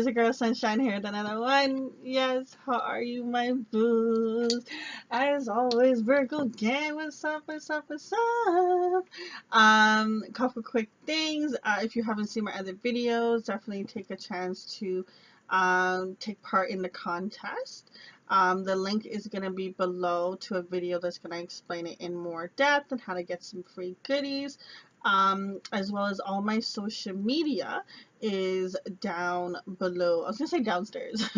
guys, a girl Sunshine here with another one. Yes, how are you, my booze? As always, Virgo again. What's up? What's up? What's up? Couple quick things. If you haven't seen my other videos, definitely take a chance to take part in the contest. The link is going to be below to a video that's going to explain it in more depth and how to get some free goodies, as well as all my social media is down below. I was gonna say downstairs,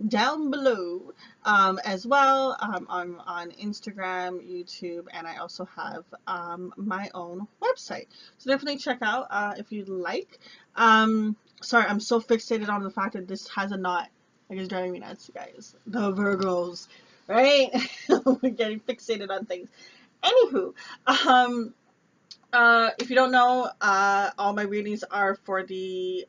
down below, as well. I'm on Instagram, YouTube, and I also have my own website. So definitely check out if you'd like. Sorry, I'm so fixated on the fact that this has a knot. Like, it's driving me nuts, you guys. The Virgos, right? We're getting fixated on things. Anywho, if you don't know, all my readings are for the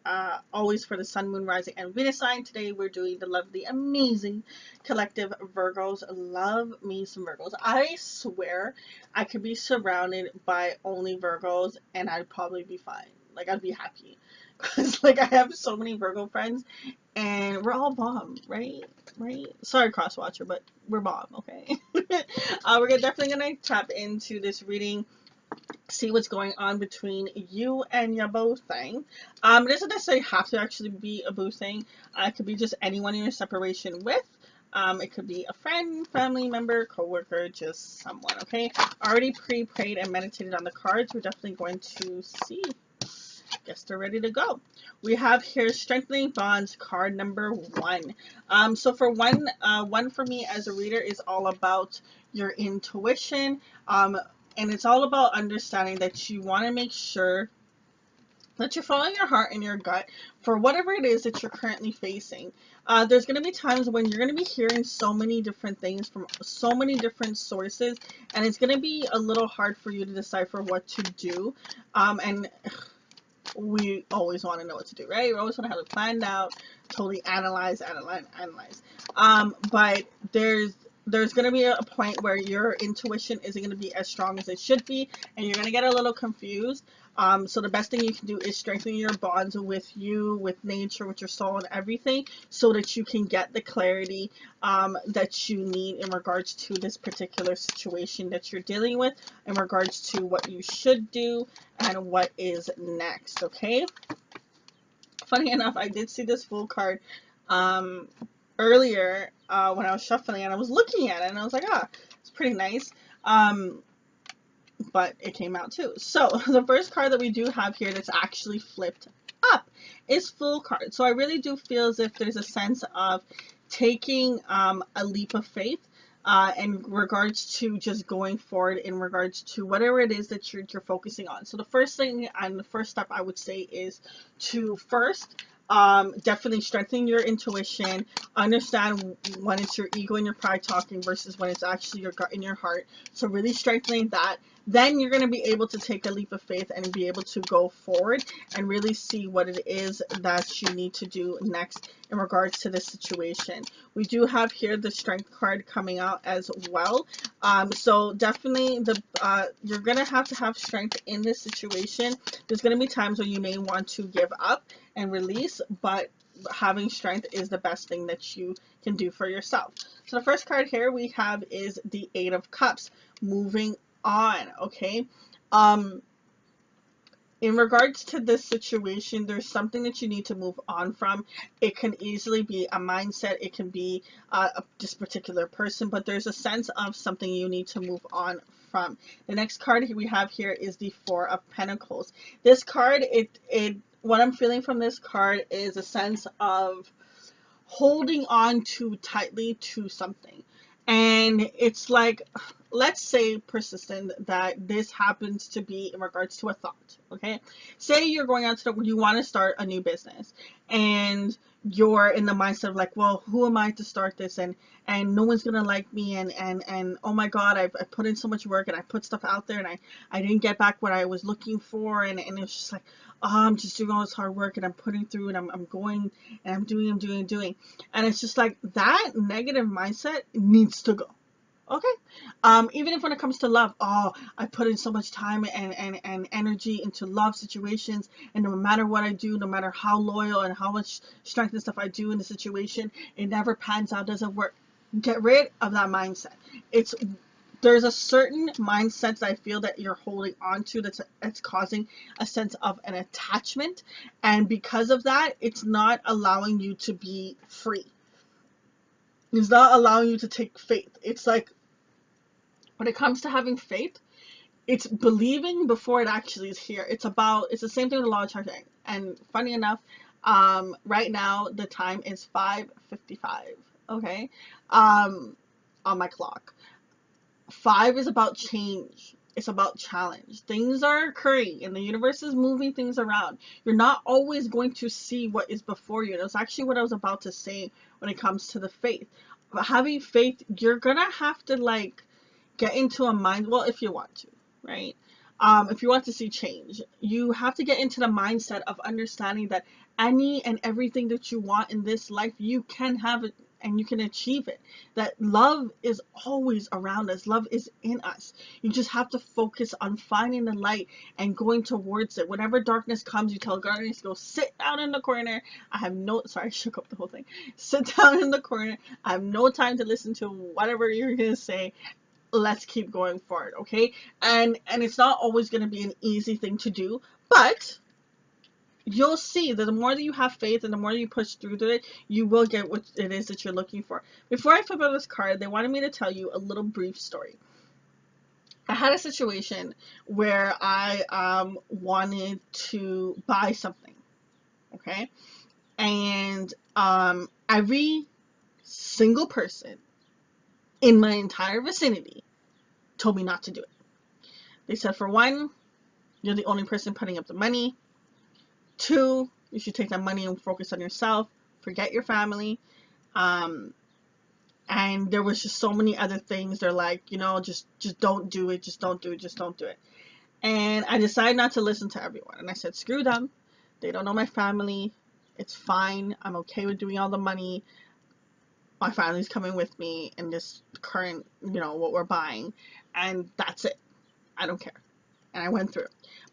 always for the sun, moon, rising, and Venus sign. Today we're doing the lovely, amazing collective Virgos. Love me some Virgos. I swear I could be surrounded by only Virgos and I'd probably be fine. Like, I'd be happy. Because, like, I have so many Virgo friends and we're all bomb, right? Right? Sorry, cross watcher, but we're bomb, okay? We're definitely gonna tap into this reading, see what's going on between you and your boo thing. It doesn't necessarily have to actually be a boo thing. It could be just anyone in your separation with. It could be a friend, family member, coworker, just someone, okay? Already pre-prayed and meditated on the cards. We're definitely going to see. Guess they're ready to go. We have here Strengthening Bonds, card number 1. So for one for me as a reader is all about your intuition. And it's all about understanding that you want to make sure that you're following your heart and your gut for whatever it is that you're currently facing. There's going to be times when you're going to be hearing so many different things from so many different sources, and it's going to be a little hard for you to decipher what to do. And we always want to know what to do, right? We always want to have it planned out, totally analyze. But there's going to be a point where your intuition isn't going to be as strong as it should be, and you're going to get a little confused. So the best thing you can do is strengthen your bonds with you, with nature, with your soul, and everything, so that you can get the clarity that you need in regards to this particular situation that you're dealing with, in regards to what you should do and what is next, okay? Funny enough, I did see this Fool card earlier when I was shuffling, and I was looking at it, and I was like, ah, it's pretty nice. But it came out too. So the first card that we do have here that's actually flipped up is Fool card. So I really do feel as if there's a sense of taking a leap of faith in regards to just going forward in regards to whatever it is that you're focusing on. So the first thing and the first step I would say is to first definitely strengthen your intuition, understand when it's your ego and your pride talking versus when it's actually your gut and your heart. So really strengthening that, then you're going to be able to take a leap of faith and be able to go forward and really see what it is that you need to do next in regards to this situation. We do have here the Strength card coming out as well. So definitely you're going to have strength in this situation. There's going to be times where you may want to give up and release, but having strength is the best thing that you can do for yourself. So the first card here we have is the Eight of Cups, moving on, okay? In regards to this situation, there's something that you need to move on from. It can easily be a mindset, it can be this particular person, but there's a sense of something you need to move on from. The next card we have here is the Four of Pentacles. This card, what I'm feeling from this card is a sense of holding on too tightly to something. And it's like, let's say persistent that this happens to be in regards to a thought, okay? Say you're going out to you want to start a new business and you're in the mindset of like, well, who am I to start this, and no one's gonna like me, and oh my god, I put in so much work and I put stuff out there and I didn't get back what I was looking for, and it's just like, oh, I'm just doing all this hard work and I'm putting through and I'm going and I'm doing, and it's just like that negative mindset needs to go. Okay. Even if when it comes to love, oh, I put in so much time and energy into love situations, and no matter what I do, no matter how loyal and how much strength and stuff I do in the situation, it never pans out, doesn't work. Get rid of that mindset. It's there's a certain mindset that I feel that you're holding on to that's causing a sense of an attachment, and because of that, it's not allowing you to be free. It's not allowing you to take faith. It's like when it comes to having faith, it's believing before it actually is here. It's the same thing with the law of attraction. And funny enough, right now the time is 5:55. Okay, on my clock. 5 is about change. It's about challenge. Things are occurring and the universe is moving things around. You're not always going to see what is before you. That's actually what I was about to say when it comes to the faith. But having faith, you're gonna have to like get into a mind, well, if you want to, right? If you want to see change, you have to get into the mindset of understanding that any and everything that you want in this life, you can have it and you can achieve it. That love is always around us, love is in us. You just have to focus on finding the light and going towards it. Whenever darkness comes, you tell darkness, go sit down in the corner. I have no, sorry, I shook up the whole thing. Sit down in the corner. I have no time to listen to whatever you're gonna say. Let's keep going forward, okay? And it's not always going to be an easy thing to do, but you'll see that the more that you have faith and the more you push through to it, you will get what it is that you're looking for. Before I flip out this card, they wanted me to tell you a little brief story. I had a situation where I wanted to buy something, okay? And every single person in my entire vicinity told me not to do it. They said, for one, you're the only person putting up the money. 2, you should take that money and focus on yourself. Forget your family. Um, and there was just so many other things. They're like, just don't do it. Just don't do it. Just don't do it. And I decided not to listen to everyone. And I said, screw them. They don't know my family. It's fine. I'm okay with doing all the money. My family's coming with me in this current, what we're buying. And that's it. I don't care. And I went through.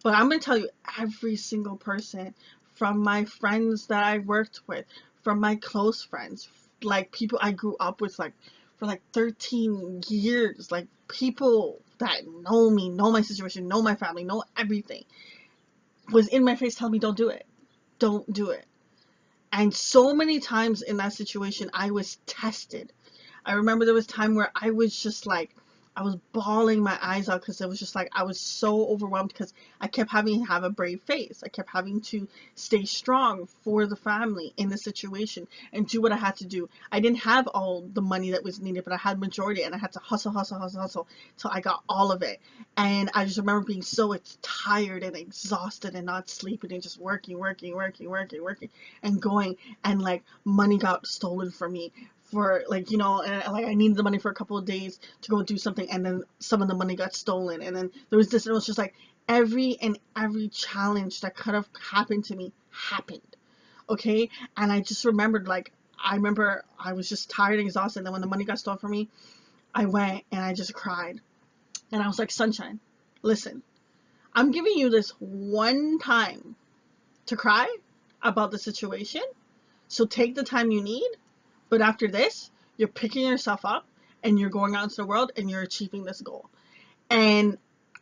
But I'm going to tell you, every single person, from my friends that I worked with, from my close friends, like people I grew up with, like for like 13 years, like people that know me, know my situation, know my family, know everything, was in my face telling me, don't do it. Don't do it. And so many times in that situation, I was tested. I remember there was time where I was just like, I was bawling my eyes out because it was just like I was so overwhelmed because I kept having to have a brave face. I kept having to stay strong for the family in the situation and do what I had to do. I didn't have all the money that was needed, but I had majority and I had to hustle, hustle, hustle, hustle till I got all of it. And I just remember being so tired and exhausted and not sleeping and just working, working, working, working, working, and going. And like money got stolen from me for like and like I needed the money for a couple of days to go do something, and then some of the money got stolen, and then there was this, and it was just like every challenge that could have happened to me happened, okay? And I just remembered, like, I remember I was just tired and exhausted, and then when the money got stolen from me, I went and I just cried, and I was like, Sunshine, listen, I'm giving you this one time to cry about the situation, so take the time you need. But after this, you're picking yourself up and you're going out into the world and you're achieving this goal. And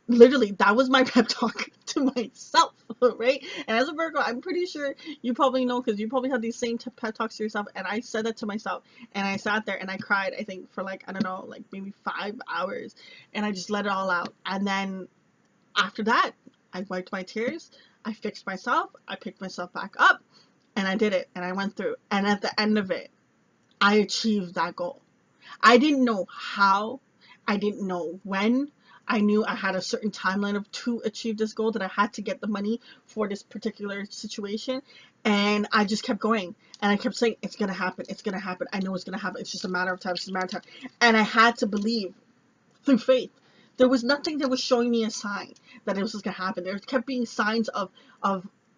literally, that was my pep talk to myself, right? And as a Virgo, I'm pretty sure you probably know because you probably have these same pep talks to yourself. And I said that to myself. And I sat there and I cried, I think, for like, I don't know, like maybe 5 hours. And I just let it all out. And then after that, I wiped my tears. I fixed myself. I picked myself back up. And I did it. And I went through. And at the end of it, I achieved that goal. I didn't know how, I didn't know when. I knew I had a certain timeline of to achieve this goal, that I had to get the money for this particular situation. And I just kept going. And I kept saying, it's going to happen. It's going to happen. I know it's going to happen. It's just a matter of time. It's just a matter of time. And I had to believe through faith. There was nothing that was showing me a sign that it was just going to happen. There kept being signs of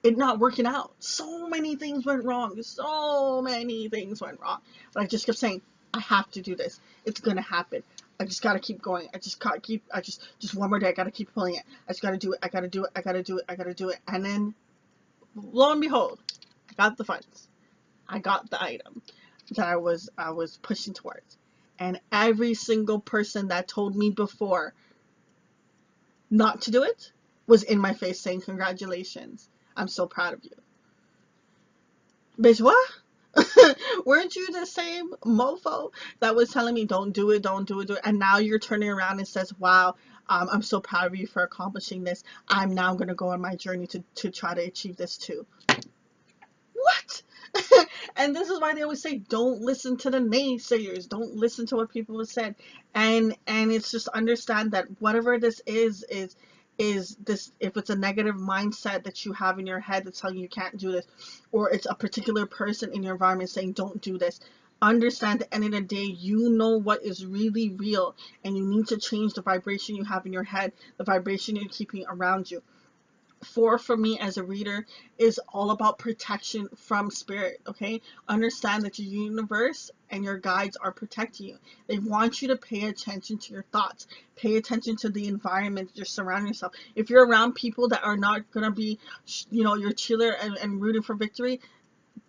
it not working out. So many things went wrong. So many things went wrong. But I just kept saying, I have to do this. It's going to happen. I just gotta keep going. I just gotta keep. Just one more day. I gotta keep pulling it. I just gotta do it. I gotta do it. I gotta do it. I gotta do it. And then, lo and behold, I got the funds. I got the item that I was pushing towards. And every single person that told me before not to do it was in my face saying, "Congratulations. I'm so proud of you." Bitch, what? Weren't you the same mofo that was telling me don't do it, don't do it, do it? And now you're turning around and says, wow, I'm so proud of you for accomplishing this. I'm now going to go on my journey to try to achieve this too. What? And this is why they always say don't listen to the naysayers, don't listen to what people have said. And it's just understand that whatever this is this, if it's a negative mindset that you have in your head that's telling you can't do this, or it's a particular person in your environment saying don't do this, understand at the end of the day you know what is really real, and you need to change the vibration you have in your head, the vibration you're keeping around you. Four for me as a reader is all about protection from spirit. Okay, understand that your universe and your guides are protecting you. They want you to pay attention to your thoughts, pay attention to the environment you're surrounding yourself. If you're around people that are not going to be your cheerleader and rooting for victory,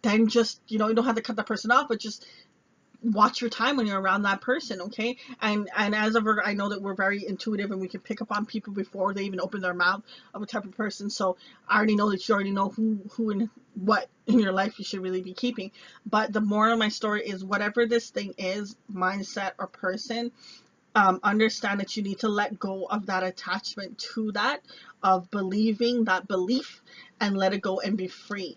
then just you don't have to cut that person off, but just watch your time when you're around that person. Okay, and as a Virgo, I know that we're very intuitive and we can pick up on people before they even open their mouth, of a type of person. So I already know that you already know who and what in your life you should really be keeping. But the moral of my story is, whatever this thing is, mindset or person, understand that you need to let go of that attachment to that, of believing that belief, and let it go and be free,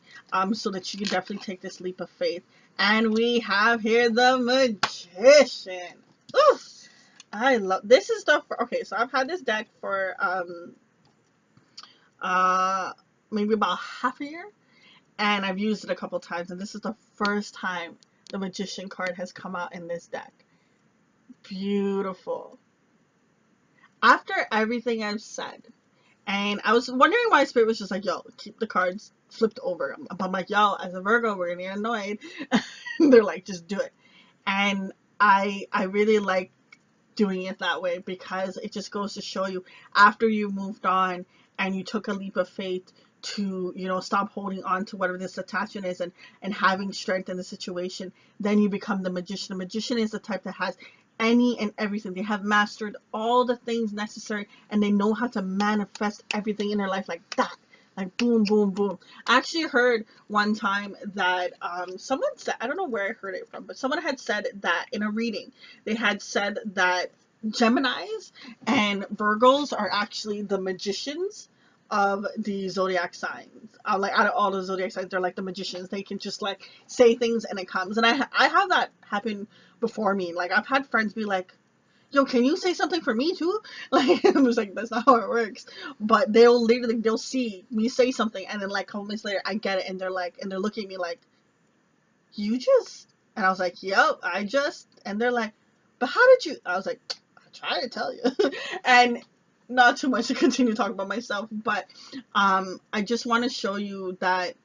so that you can definitely take this leap of faith. And we have here the Magician. Ooh, I love this. Is the okay, so I've had this deck for uh maybe about half a year, and I've used it a couple times, and this is the first time the Magician card has come out in this deck. Beautiful. After everything I've said, and I was wondering why Spirit was just like, yo, keep the cards flipped over. But I'm like, yo, as a Virgo, we're gonna get annoyed. They're like, just do it. And I really like doing it that way, because it just goes to show you, after you moved on and you took a leap of faith to stop holding on to whatever this attachment is, and having strength in the situation, then you become the Magician. The Magician is the type that has any and everything. They have mastered all the things necessary, and they know how to manifest everything in their life like that, like boom, boom, boom. I actually heard one time that someone said, I don't know where I heard it from, but someone had said that in a reading, they had said that Geminis and Virgos are actually the magicians of the zodiac signs. Like, out of all the zodiac signs, they're like the magicians. They can just like say things and it comes. And I have that happen before me. Like, I've had friends be like, yo, can you say something for me too? Like, I was like, that's not how it works. But they'll see me say something, and then like a couple minutes later I get it, and they're looking at me like, you just, and I was like, yep, I just, and they're like, but how did you, I was like, I try to tell you. And not too much to continue talking about myself, but I just want to show you that,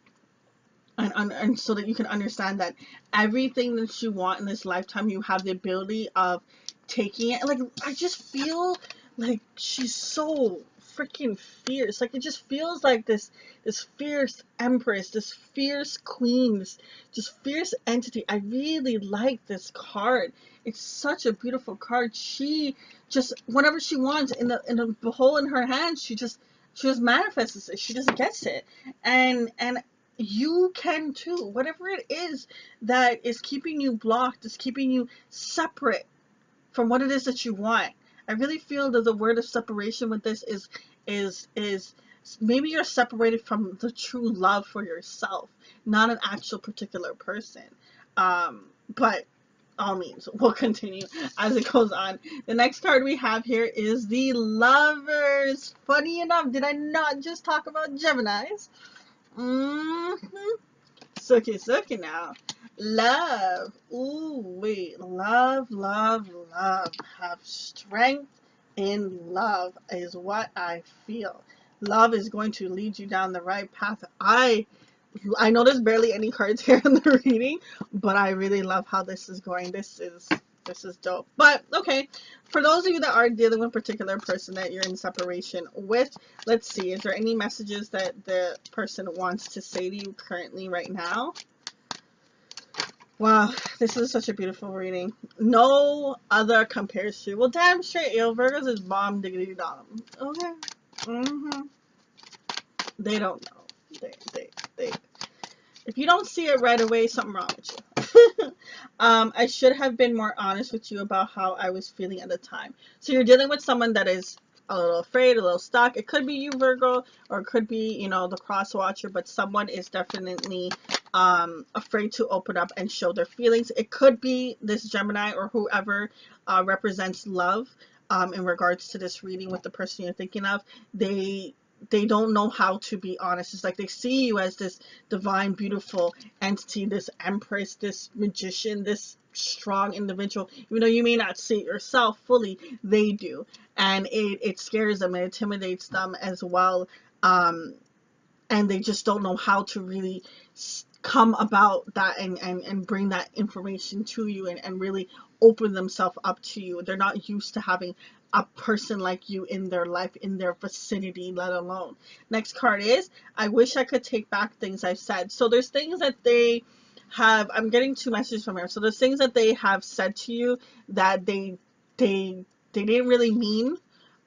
and so that you can understand that everything that you want in this lifetime, you have the ability of taking it. Like, I just feel like she's so freaking fierce. Like, it just feels like this fierce empress, this fierce queen, this just fierce entity. I really like this card. It's such a beautiful card. She just, whatever she wants in the hole in her hand, she just manifests it. She just gets it. And you can too. Whatever it is that is keeping you blocked, is keeping you separate from what it is that you want. I really feel that the word of separation with this is maybe you're separated from the true love for yourself, not an actual particular person. But all means, we'll continue as it goes on. The next card we have here is the Lovers. Funny enough, did I not just talk about Geminis? Suki now. Love. Ooh, wait. Love, love, love. Have strength in love is what I feel. Love is going to lead you down the right path. I know there's barely any cards here in the reading, but I really love how this is going. This is This is dope. But okay, for those of you that are dealing with a particular person that you're in separation with, let's see, is there any messages that the person wants to say to you currently right now? Wow, this is such a beautiful reading. No other compares to. Well, damn straight, yo, Virgos is bomb diggity dom. Okay. They don't know. They. If you don't see it right away, something wrong with you. I should have been more honest with you about how I was feeling at the time. So you're dealing with someone that is a little afraid, a little stuck. It could be you, Virgo, or it could be, you know, the cross watcher, but someone is definitely afraid to open up and show their feelings. It could be this Gemini or whoever represents love in regards to this reading with the person you're thinking of. They don't know how to be honest. It's like they see you as this divine, beautiful entity, this empress, this magician, this strong individual. Even though you may not see it yourself fully, they do. And it scares them, it intimidates them as well. And they just don't know how to really come about that and bring that information to you and really open themselves up to you. They're not used to having a person like you in their life, in their vicinity, let alone. Next card is, I wish I could take back things I've said. So there's things that they have, I'm getting two messages from here. So there's things that they have said to you that they didn't really mean.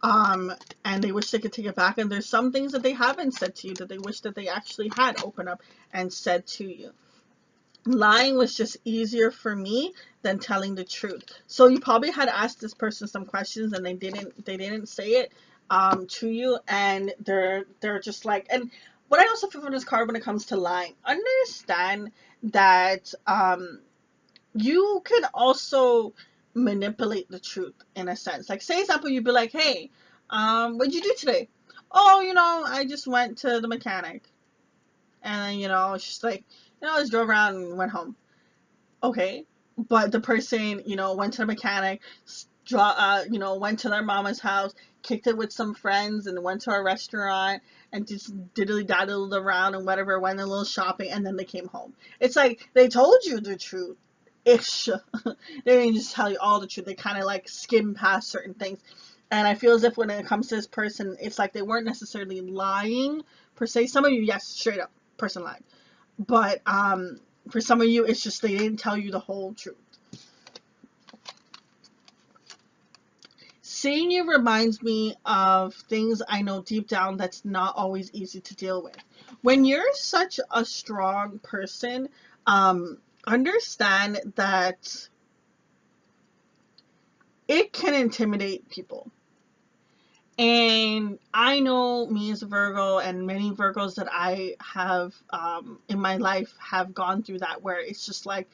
And they wish they could take it back. And there's some things that they haven't said to you that they wish that they actually had opened up and said to you. Lying was just easier for me than telling the truth. So you probably had asked this person some questions and they didn't say it to you, and they're just like, and what I also feel from this card when it comes to lying, understand that you can also manipulate the truth in a sense. Like, say example, you'd be like, hey, what'd you do today? Oh, you know, I just went to the mechanic. And, you know, she's like, you know, I just drove around and went home. Okay. But the person, you know, went to the mechanic, you know, went to their mama's house, kicked it with some friends, and went to a restaurant and just diddly-daddled around and whatever, went a little shopping, and then they came home. It's like they told you the truth. Ish. They didn't just tell you all the truth. They kind of like skim past certain things. And I feel as if when it comes to this person, it's like they weren't necessarily lying per se. Some of you, yes, straight up, person lied. But for some of you, it's just they didn't tell you the whole truth. Seeing you reminds me of things I know deep down that's not always easy to deal with. When you're such a strong person, understand that it can intimidate people. And I know me as a Virgo and many Virgos that I have in my life have gone through that, where it's just like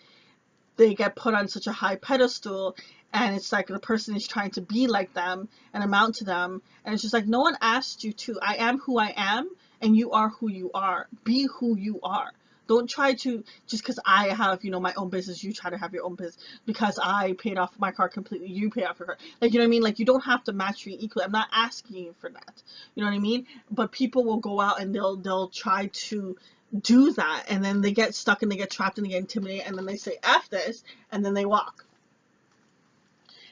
they get put on such a high pedestal, and it's like the person is trying to be like them and amount to them, and it's just like, no one asked you to. I am who I am, and you are who you are. Be who you are. Don't try to, just because I have, you know, my own business, you try to have your own business. Because I paid off my car completely, you pay off your car. Like, you know what I mean? Like, you don't have to match me equally. I'm not asking you for that. You know what I mean? But people will go out and they'll try to do that, and then they get stuck and they get trapped and they get intimidated, and then they say F this, and then they walk.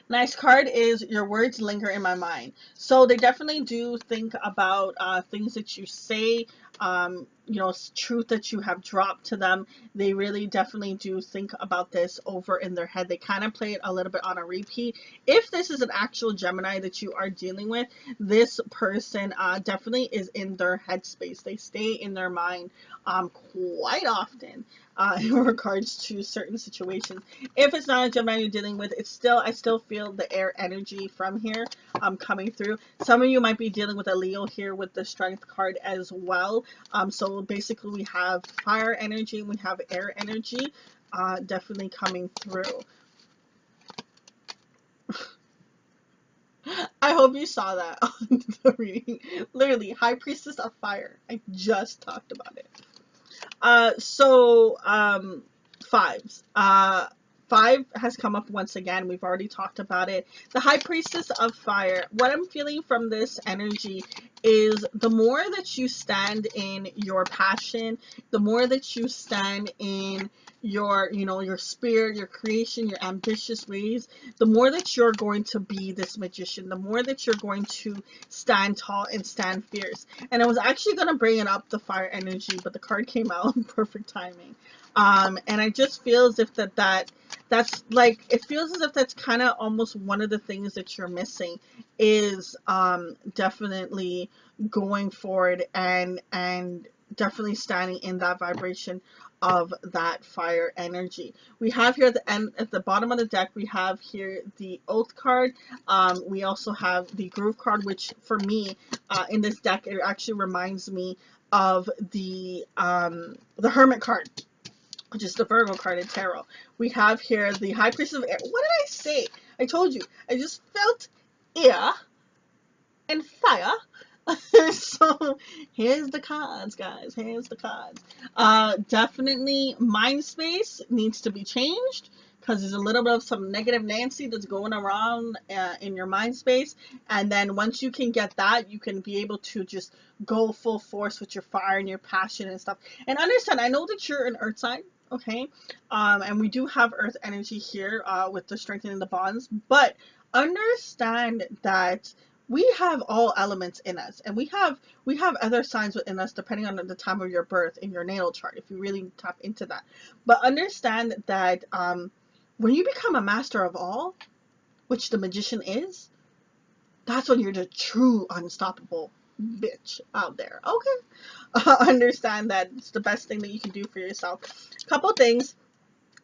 Next card is, your words linger in my mind. So they definitely do think about things that you say, you know, truth that you have dropped to them. They really definitely do think about this over in their head. They kind of play it a little bit on a repeat. If this is an actual Gemini that you are dealing with, this person definitely is in their headspace. They stay in their mind quite often in regards to certain situations. If it's not a Gemini you're dealing with, it's still, I still feel the air energy from here coming through. Some of you might be dealing with a Leo here with the Strength card as well. So basically we have fire energy and we have air energy definitely coming through. I hope you saw that on the reading. Literally, High Priestess of Fire. I just talked about it. Fives. Five has come up once again. We've already talked about it. The High Priestess of Fire. What I'm feeling from this energy is the more that you stand in your passion, the more that you stand in your spirit, your creation, your ambitious ways, the more that you're going to be this magician, the more that you're going to stand tall and stand fierce. And I was actually going to bring it up, the fire energy, but the card came out in perfect timing. And I just feel as if that's like, it feels as if that's kind of almost one of the things that you're missing, is definitely going forward and definitely standing in that vibration of that fire energy. We have here at the end, at the bottom of the deck, we have here the Oath card. We also have the Groove card, which for me, in this deck, it actually reminds me of the Hermit card, which is the Virgo card in tarot. We have here the High Priestess of Air. What did I say? I told you. I just felt air and fire. So here's the cards, guys. Here's the cards. Definitely mind space needs to be changed, because there's a little bit of some negative Nancy that's going around in your mind space. And then once you can get that, you can be able to just go full force with your fire and your passion and stuff. And understand, I know that you're an earth sign, okay? And we do have earth energy here with the strengthening the bonds, but understand that we have all elements in us, and we have other signs within us depending on the time of your birth in your natal chart, if you really tap into that. But understand that when you become a master of all, which the magician is, that's when you're the true unstoppable bitch out there, okay? Understand that it's the best thing that you can do for yourself. Couple things.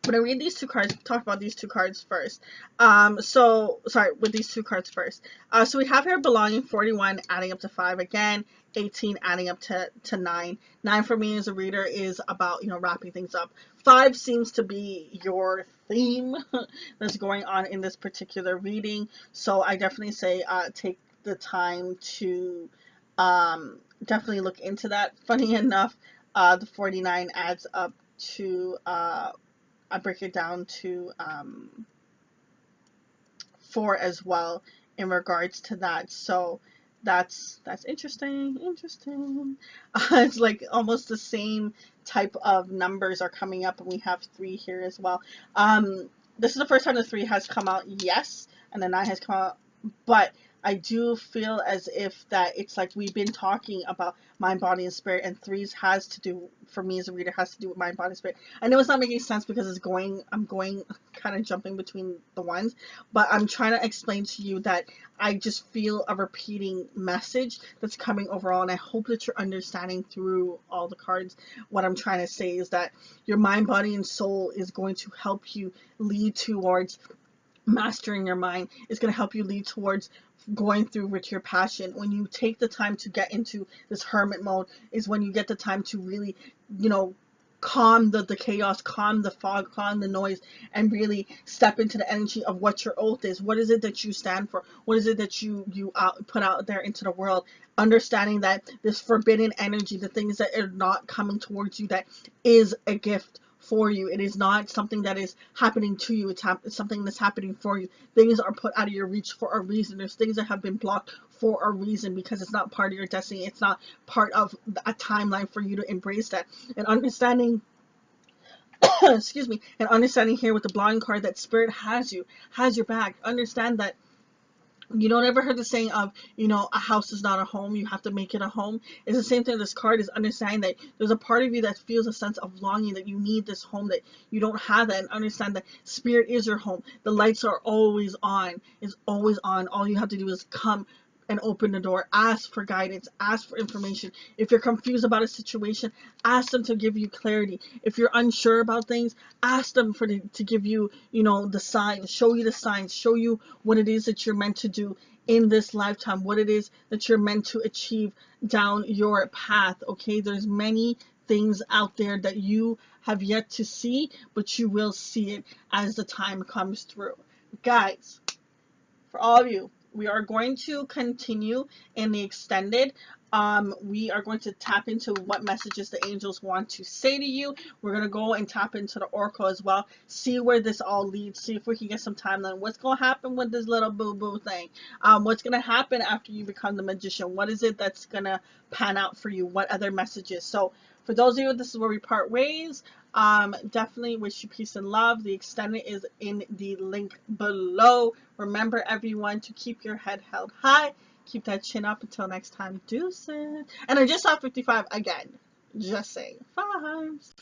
I'm going to read these two cards, talk about these two cards first. With these two cards first. So we have here belonging, 41 adding up to 5 again, 18 adding up to 9. 9 for me as a reader is about, wrapping things up. 5 seems to be your theme that's going on in this particular reading. So I definitely say take the time to definitely look into that. Funny enough, the 49 adds up to I break it down to 4 as well in regards to that. So that's interesting. It's like almost the same type of numbers are coming up, and we have 3 here as well. This is the first time the 3 has come out, yes, and the 9 has come out, but I do feel as if that it's like we've been talking about mind, body, and spirit, and 3s has to do, for me as a reader, has to do with mind, body, spirit. I know it's not making sense because I'm going kind of jumping between the ones, but I'm trying to explain to you that I just feel a repeating message that's coming overall, and I hope that you're understanding through all the cards. What I'm trying to say is that your mind, body, and soul is going to help you lead towards mastering your mind. Is going to help you lead towards going through with your passion. When you take the time to get into this hermit mode is when you get the time to really, calm the chaos, calm the fog, calm the noise, and really step into the energy of what your oath is. What is it that you stand for? What is it that you put out there into the world? Understanding that this forbidden energy, the things that are not coming towards you, that is a gift for you. It is not something that is happening to you. It's something that's happening for you. Things are put out of your reach for a reason. There's things that have been blocked for a reason, because it's not part of your destiny. It's not part of a timeline for you to embrace that. And understanding excuse me, and understanding here with the blind card that spirit has your back. Understand that you don't ever heard the saying of, a house is not a home, you have to make it a home. It's the same thing. This card is understanding that there's a part of you that feels a sense of longing, that you need this home, that you don't have that, and understand that spirit is your home. The lights are always on. It's always on. All you have to do is come and open the door. Ask for guidance, ask for information. If you're confused about a situation, ask them to give you clarity. If you're unsure about things, ask them to give you, the signs, show you the signs, show you what it is that you're meant to do in this lifetime, what it is that you're meant to achieve down your path. Okay, there's many things out there that you have yet to see, but you will see it as the time comes through. Guys, for all of you, we are going to continue in the extended. We are going to tap into what messages the angels want to say to you. We're going to go and tap into the oracle as well, see where this all leads, see if we can get some timeline. What's going to happen with this little boo-boo thing? What's going to happen after you become the magician? What is it that's going to pan out for you? What other messages? So for those of you, this is where we part ways. Definitely wish you peace and love. The extended is in the link below. Remember, everyone, to keep your head held high. Keep that chin up. Until next time, deuces. And I just saw 55 again. Just saying. Vibes.